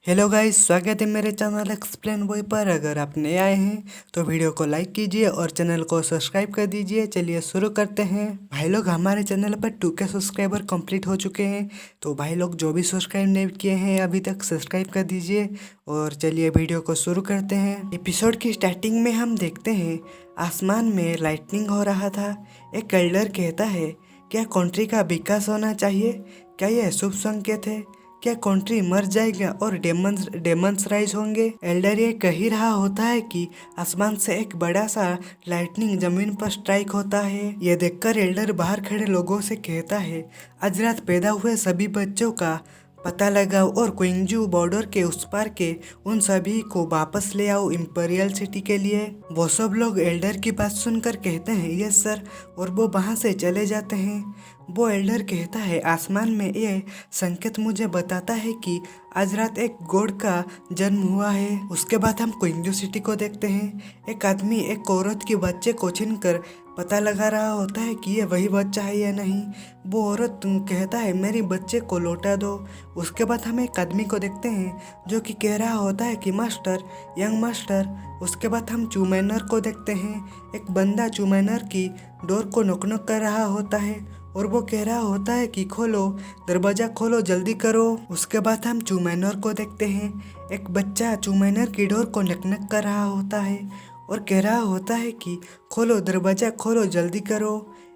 Hello guys, स्वागत है मेरे चैनल एक्सप्लेन बॉय पर। अगर आप नए आए हैं तो वीडियो को लाइक कीजिए और चैनल को सब्सक्राइब कर दीजिए। चलिए शुरू करते हैं। भाई लोग, हमारे चैनल पर 2K सब्सक्राइबर कंप्लीट हो चुके हैं, तो भाई लोग जो भी सब्सक्राइब नहीं किए हैं अभी तक सब्सक्राइब कर दीजिए। और चलिए वीडियो को शुरू करते हैं। एपिसोड की स्टार्टिंग में हम देखते हैं आसमान में लाइटनिंग हो रहा था। एक एल्डर कहता है, क्या कंट्री का विकास होना चाहिए? क्या यह शुभ संकेत है? क्या कंट्री मर जाएगा और डेमंस राइज होंगे? एल्डर ये कह ही रहा होता है कि आसमान से एक बड़ा सा लाइटनिंग जमीन पर स्ट्राइक होता है। ये देखकर एल्डर बाहर खड़े लोगों से कहता है, आज रात पैदा हुए सभी बच्चों का पता लगाओ और क्विंगजू बॉर्डर के उस पार के उन सभी को वापस ले आओ इंपीरियल सिटी के लिए। वो सब लोग एल्डर की बात सुनकर कहते हैं, यस सर, और वो वहां से चले जाते हैं। वो एल्डर कहता है, आसमान में ये संकेत मुझे बताता है कि आज रात एक गॉड का जन्म हुआ है। उसके बाद हम क्विंगजू सिटी को देखते हैं। एक आदमी एक औरत के बच्चे को छीनकर पता लगा रहा होता है कि ये वही बच्चा है या नहीं। वो औरत कहता है, मेरे बच्चे को लौटा दो। उसके बाद हम एक आदमी को देखते हैं जो कि कह रहा होता है कि मास्टर, यंग मास्टर। उसके बाद हम चूमैनर को देखते हैं। एक बंदा चूमैनर की डोर को नॉक नॉक कर रहा होता है और वो कह रहा होता है कि खोलो, दरवाजा खोलो, जल्दी करो। उसके बाद हम चूमैनर को देखते हैं। एक बच्चा चूमैनर की डोर को नक नक कर रहा होता है और कह रहा होता है कि खोलो, दरवाजा खोलो, जल्दी करो।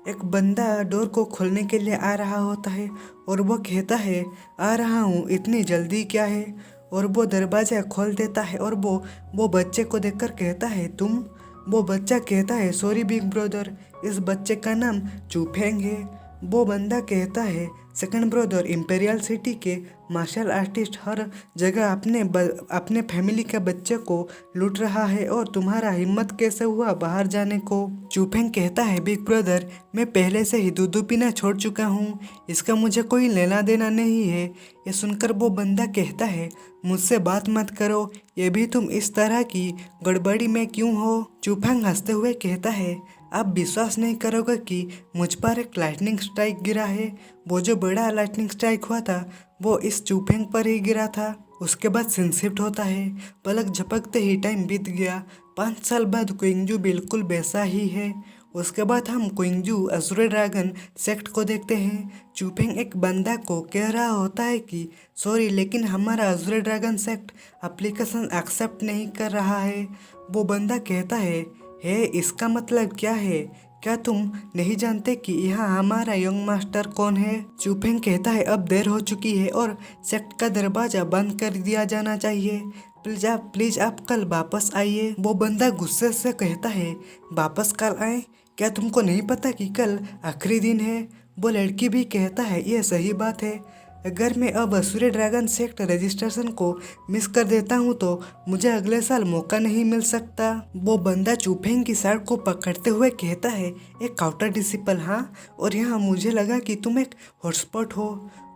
एक बंदा डोर को खोलने के लिए आ रहा होता है और वो कहता है, आ रहा हूँ, इतनी जल्दी क्या है? और वो दरवाजा खोल देता है और वो बच्चे को देखकर कहता है, तुम? वो बच्चा कहता है, सॉरी बिग ब्रदर, इस बच्चे का नाम चूफेंग है। वो बंदा कहता है, सेकंड ब्रदर, इंपीरियल सिटी के मार्शल आर्टिस्ट हर जगह अपने फैमिली के बच्चे को लूट रहा है और तुम्हारा हिम्मत कैसे हुआ बाहर जाने को? चूफेंग कहता है, बिग ब्रदर, मैं पहले से ही दूध पीना छोड़ चुका हूँ, इसका मुझे कोई लेना देना नहीं है। ये सुनकर वो बंदा कहता है, मुझसे बात मत करो, ये भी तुम इस तरह की गड़बड़ी में क्यों हो? चूफेंग हंसते हुए कहता है, आप विश्वास नहीं करोगे कि मुझ पर एक लाइटनिंग स्ट्राइक गिरा है। वो जो बड़ा लाइटनिंग स्ट्राइक हुआ था वो इस चूफेंग पर ही गिरा था। उसके बाद सीन शिफ्ट होता है। पलक झपकते ही टाइम बीत गया। 5 साल बाद क्विंगजू बिल्कुल वैसा ही है। उसके बाद हम क्विंगजू अज़ुरे ड्रैगन सेक्ट को देखते हैं। चूफेंग एक बंदा को कह रहा होता है कि सॉरी, लेकिन हमारा अज़ुरे ड्रैगन सेक्ट एप्लीकेशन एक्सेप्ट नहीं कर रहा है। वो बंदा कहता है, इसका मतलब क्या है? क्या तुम नहीं जानते कि यहाँ हमारा यंग मास्टर कौन है? चूफेंग कहता है, अब देर हो चुकी है और सेक्ट का दरवाजा बंद कर दिया जाना चाहिए। प्लीज आप कल वापस आइए। वो बंदा गुस्से से कहता है, वापस कल आए? क्या तुमको नहीं पता कि कल आखिरी दिन है? वो लड़की भी कहता है, ये सही बात है, अगर मैं अब अज़ुरे ड्रैगन सेक्ट रजिस्ट्रेशन को मिस कर देता हूँ तो मुझे अगले साल मौका नहीं मिल सकता। वो बंदा चूफेंग की शर्ट को पकड़ते हुए कहता है, एक काउंटर डिसिपल, हाँ, और यहाँ मुझे लगा कि तुम एक हॉटस्पॉट हो,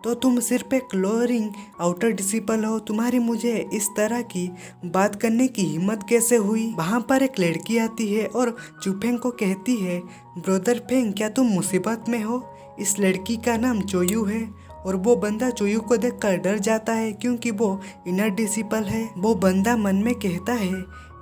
तो तुम सिर्फ एक लोअरिंग आउटर डिसिपल हो। तुम्हारी मुझे इस तरह की बात करने की हिम्मत कैसे हुई? वहाँ पर एक लड़की आती है और चूफेंग को कहती है, ब्रदर फेंग, क्या तुम मुसीबत में हो? इस लड़की का नाम चोयू है। और वो बंदा चोयू को देखकर डर जाता है क्योंकि वो इनर डिसिपल है। वो बंदा मन में कहता है,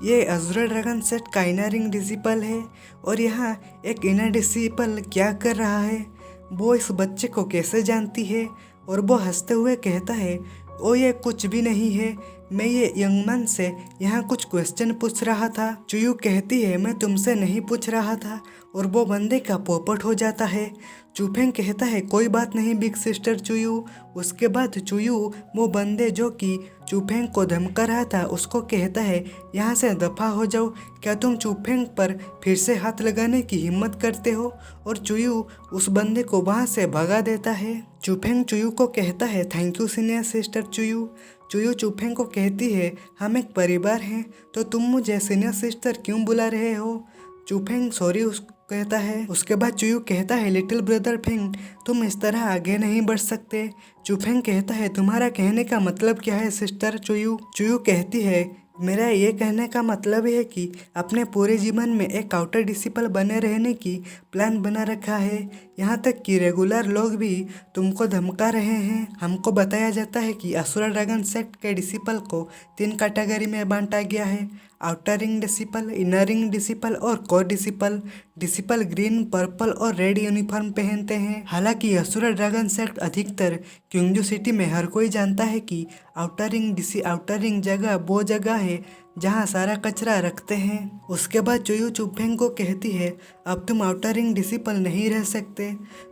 ये अज़ुरे ड्रैगन सेट का इनरिंग डिसिपल है और यहाँ एक इनर डिसिपल क्या कर रहा है? वो इस बच्चे को कैसे जानती है? और वो हंसते हुए कहता है, ओ ये कुछ भी नहीं है, मैं ये यंगमैन से यहाँ कुछ क्वेश्चन पूछ रहा था। चुयू कहती है, मैं तुमसे नहीं पूछ रहा था, और वो बंदे का पोपट हो जाता है। चूफेंग कहता है, कोई बात नहीं बिग सिस्टर चुयू। उसके बाद चुयू वो बंदे जो कि चूफेंग को धमका रहा था उसको कहता है, यहाँ से दफा हो जाओ। क्या तुम चूफेंग पर फिर से हाथ लगाने की हिम्मत करते हो? और चुयू उस बंदे को वहाँ से भगा देता है। चूफेंग चुयू को कहता है, थैंक यू सीनियर सिस्टर चुयू। चुयू चूफेंग को कहती है, हम एक परिवार हैं, तो तुम मुझे सीनियर सिस्टर क्यों बुला रहे हो? चूफेंग सॉरी कहता है। उसके बाद चुयू कहता है, लिटिल ब्रदर फेंग, तुम इस तरह आगे नहीं बढ़ सकते। चूफेंग कहता है, तुम्हारा कहने का मतलब क्या है सिस्टर चुयू? चुयू कहती है, मेरा ये कहने का मतलब है कि अपने पूरे जीवन में एक आउटर डिसिपल बने रहने की प्लान बना रखा है। यहाँ तक कि रेगुलर लोग भी तुमको धमका रहे हैं। हमको बताया जाता है कि असुरा ड्रैगन सेक्ट के डिसिपल को 3 कैटेगरी में बांटा गया है: outer ring disciple, inner ring disciple और core disciple. Disciple green, purple और रेड यूनिफॉर्म पहनते हैं। हालांकि असुरा ड्रैगन सेक्ट अधिकतर क्योंगजू सिटी में हर कोई जानता है कि आउटर रिंग जगह वो जगह है जहाँ सारा कचरा रखते हैं। उसके बाद चोयू चुफेंग को कहती है, अब तुम आउटर रिंग डिसिपल नहीं रह सकते।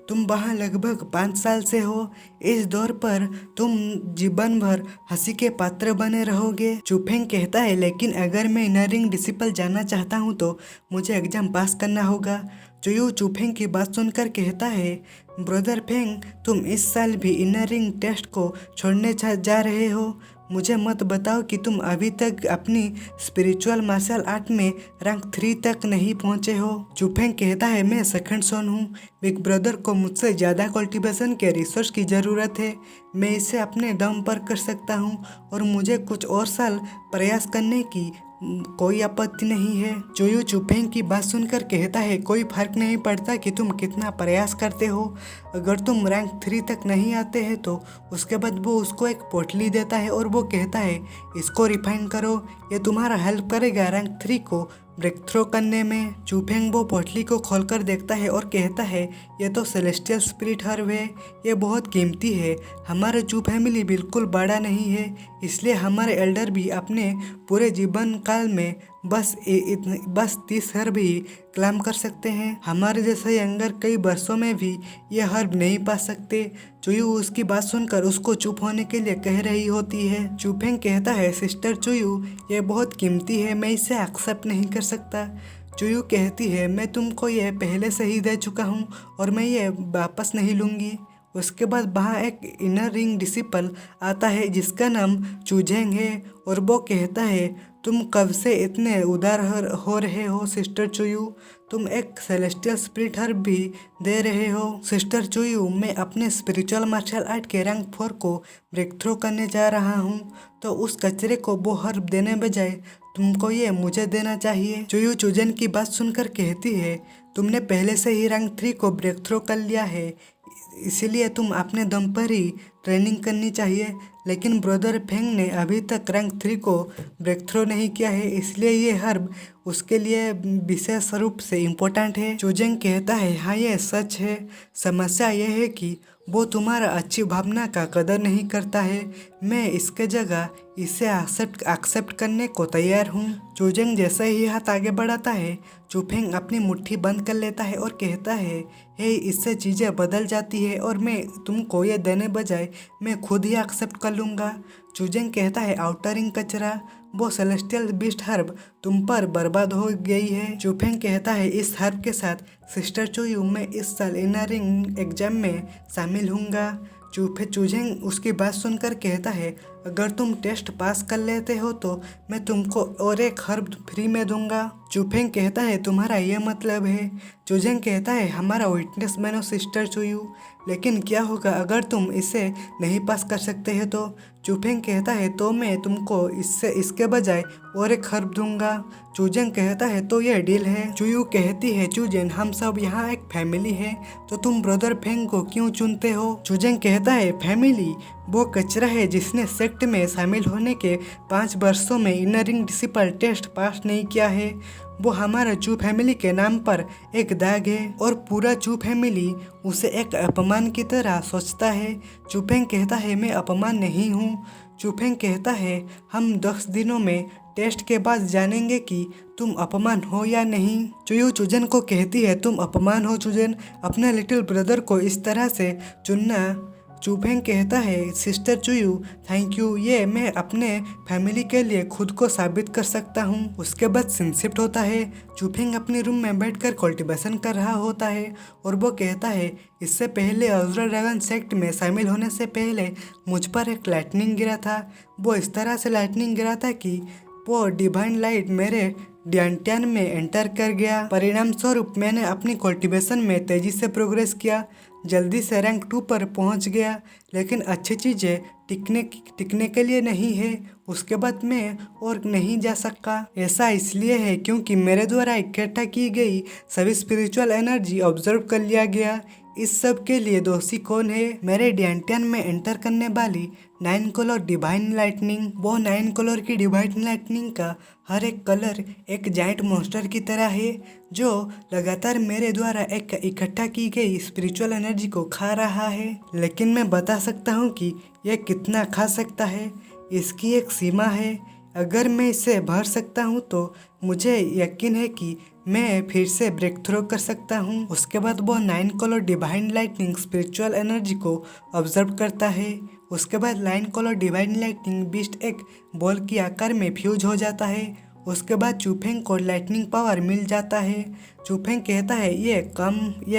तुम वहाँ लगभग 5 साल से हो। इस दौर पर तुम जीवन भर हंसी के पात्र बने रहोगे। चुफेंग कहता है, लेकिन अगर मैं इनर रिंग डिसिपल जाना चाहता हूँ तो मुझे एग्जाम पास करना होगा। चोयू चुफेंग की बात सुनकर कहता है, ब्रदर फेंग, तुम इस साल भी इनर रिंग टेस्ट को छोड़ने जा रहे हो। मुझे मत बताओ कि तुम अभी तक अपनी स्पिरिचुअल मार्शल आर्ट में रैंक 3 तक नहीं पहुंचे हो। चुफेंग कहता है, मैं सेकंड सोन हूँ। बिग ब्रदर को मुझसे ज़्यादा कल्टीवेशन के रिसोर्स की ज़रूरत है। मैं इसे अपने दम पर कर सकता हूँ और मुझे कुछ और साल प्रयास करने की कोई आपत्ति नहीं है। चोयू चुफेंग की बात सुनकर कहता है, कोई फर्क नहीं पड़ता कि तुम कितना प्रयास करते हो। अगर तुम रैंक 3 तक नहीं आते हैं तो उसके बाद वो उसको एक पोटली देता है और वो कहता है, इसको रिफाइन करो, ये तुम्हारा हेल्प करेगा रैंक 3 को ब्रेक थ्रो करने में। चुफेंग वो पोटली को खोलकर देखता है और कहता है, ये तो सेलेस्टियल स्पिरिट हर्ब है, ये बहुत कीमती है। हमारे चू फैमिली बिल्कुल बड़ा नहीं है, इसलिए हमारे एल्डर भी अपने पूरे जीवन काल में बस 30 हर्ब ही क्लाम कर सकते हैं। हमारे जैसे यंगर कई वर्षों में भी ये हर्ब नहीं पा सकते। चुयू उसकी बात सुनकर उसको चुप होने के लिए कह रही होती है। चुफेंग कहता है, सिस्टर चुयू, ये बहुत कीमती है, मैं इसे एक्सेप्ट नहीं कर सकता। चुयू कहती है, मैं तुमको ये पहले से ही दे चुका हूँ और मैं ये वापस नहीं लूँगी। उसके बाद वहाँ एक इनर रिंग डिसिपल आता है जिसका नाम चुजेंग है और वो कहता है, तुम कब से इतने उदार हो रहे हो सिस्टर चुयू? तुम एक सेलेस्टियल स्पिरिट हर्ब भी दे रहे हो। सिस्टर चुयू, मैं अपने स्पिरिचुअल मार्शल आर्ट के रैंक 4 को ब्रेक थ्रो करने जा रहा हूँ, तो उस कचरे को वो हर्ब देने बजाय तुमको ये मुझे देना चाहिए। चुयू चुजेन की बात सुनकर कहती है, तुमने पहले से ही रैंक 3 को ब्रेक थ्रो कर लिया है, इसीलिए तुम अपने दम पर ही ट्रेनिंग करनी चाहिए। लेकिन ब्रदर फेंग ने अभी तक रैंक 3 को ब्रेक थ्रो नहीं किया है, इसलिए ये हर्ब उसके लिए विशेष रूप से इम्पोर्टेंट है। चुजेंग कहता है, हाँ ये सच है। समस्या यह है कि वो तुम्हारा अच्छी भावना का कदर नहीं करता है। मैं इसके जगह इसे एक्सेप्ट करने को तैयार हूँ। चुजेंग जैसे ही हाथ आगे बढ़ाता है, चुफेंग अपनी मुट्ठी बंद कर लेता है और कहता है, हे, इससे चीज़ें बदल जाती है और मैं तुमको ये देने बजाय मैं खुद ही एक्सेप्ट कर लूँगा। चुजेंग कहता है, आउटर रिंग कचरा, वो सेलेस्टियल बीस्ट हर्ब तुम पर बर्बाद हो गई है। चुफेंग कहता है, इस हर्ब के साथ सिस्टर चुयू मैं इस साल इनर रिंग एग्जाम में शामिल हूँगा। चुजेंग उसकी बात सुनकर कहता है, अगर तुम टेस्ट पास कर लेते हो तो मैं तुमको और एक हर्ब फ्री में दूंगा। चुफेंग कहता है, तुम्हारा ये मतलब है? चुजेंग कहता है, हमारा विटनेस मानो सिस्टर चुयू, लेकिन क्या होगा अगर तुम इसे नहीं पास कर सकते हैं तो? चुफेंग कहता है, तो मैं तुमको इसके बजाय और एक हर्ब दूंगा। चुजेंग कहता है, तो ये डील है। चुयू कहती है, चुजेन, हम सब यहाँ एक फैमिली है, तो तुम ब्रदर फेंग को क्यों चुनते हो? चुजेंग कहता है, फैमिली वो कचरा है जिसने सेक्ट में शामिल होने के 5 वर्षों में inner ring disciple test pass नहीं किया है। वो हमारा चू फैमिली के नाम पर एक दाग है और पूरा चू फैमिली उसे एक अपमान की तरह सोचता है। चुफेंग कहता है, मैं अपमान नहीं हूँ। चुफेंग कहता है, हम 10 दिनों में टेस्ट के बाद जानेंगे कि तुम अपमान हो या नहीं। चुयू चुजेन को कहती है, तुम अपमान हो चुजेन, अपने लिटिल ब्रदर को इस तरह से चुनना। चुफेंग कहता है, सिस्टर चुयू, थैंक यू, ये मैं अपने फैमिली के लिए खुद को साबित कर सकता हूँ। उसके बाद सीन शिफ्ट होता है। चुफेंग अपने रूम में बैठकर कल्टीवेशन कर रहा होता है और वो कहता है, इससे पहले असुरा ड्रैगन सेक्ट में शामिल होने से पहले मुझ पर एक लाइटनिंग गिरा था। वो इस तरह से लाइटनिंग गिरा था कि वो डिवाइन लाइट मेरे ड्यांटियन में एंटर कर गया। परिणाम स्वरूप मैंने अपनी कल्टीवेशन में तेजी से प्रोग्रेस किया, जल्दी से रैंक 2 पर पहुंच गया, लेकिन अच्छी चीज़ें टिकने के लिए नहीं है, उसके बाद मैं और नहीं जा सकता। ऐसा इसलिए है क्योंकि मेरे द्वारा इकट्ठा की गई सभी स्पिरिचुअल एनर्जी ऑब्जर्व कर लिया गया। इस सब के लिए दोषी कौन है? मेरे ड्यांटियन में एंटर करने वाली 9 कलर डिवाइन लाइटनिंग। वो 9 कलर की डिवाइन लाइटनिंग का हर एक कलर एक जाइंट मॉन्स्टर की तरह है जो लगातार मेरे द्वारा एक इकट्ठा की गई स्पिरिचुअल एनर्जी को खा रहा है। लेकिन मैं बता सकता हूँ कि यह कितना खा सकता है, इसकी एक सीमा है। अगर मैं इसे भर सकता हूँ तो मुझे यकीन है कि मैं फिर से ब्रेक थ्रो कर सकता हूँ। उसके बाद वो 9 colour divine lightning spiritual energy को ऑब्जर्व करता है। उसके बाद 9 कलर डिवाइन लाइटनिंग बीस्ट एक बॉल की आकार में फ्यूज हो जाता है। उसके बाद चुफेंग को लाइटनिंग पावर मिल जाता है। चुफेंग कहता है ये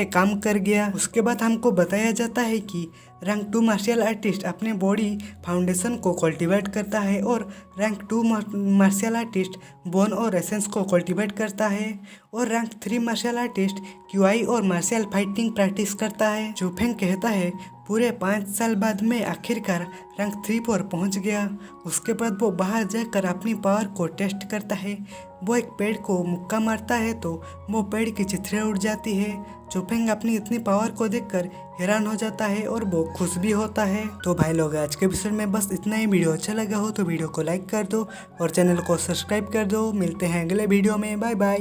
काम कर गया। उसके बाद हमको बताया जाता है कि रैंक 2 मार्शल आर्टिस्ट अपने बॉडी फाउंडेशन को कल्टीवेट करता है और रैंक 2 मार्शल आर्टिस्ट बोन और एसेंस को कल्टीवेट करता है और रैंक 3 मार्शल आर्टिस्ट क्यूआई और मार्शल फाइटिंग प्रैक्टिस करता है। चुफेंग कहता है पूरे 5 साल बाद मैं आखिरकार रैंक 3 पर पहुंच गया। उसके बाद वो बाहर जाकर अपनी पावर को टेस्ट करता है। वो एक पेड़ को मुक्का मारता है तो वो पेड़ की चिथड़े उड़ जाती है। चुफेंग अपनी इतनी पावर को देखकर हैरान हो जाता है और वो खुश भी होता है। तो भाई लोग आज के एपिसोड में बस इतना ही। वीडियो अच्छा लगा हो तो वीडियो को लाइक कर दो और चैनल को सब्सक्राइब कर दो। मिलते हैं अगले वीडियो में। Bye bye.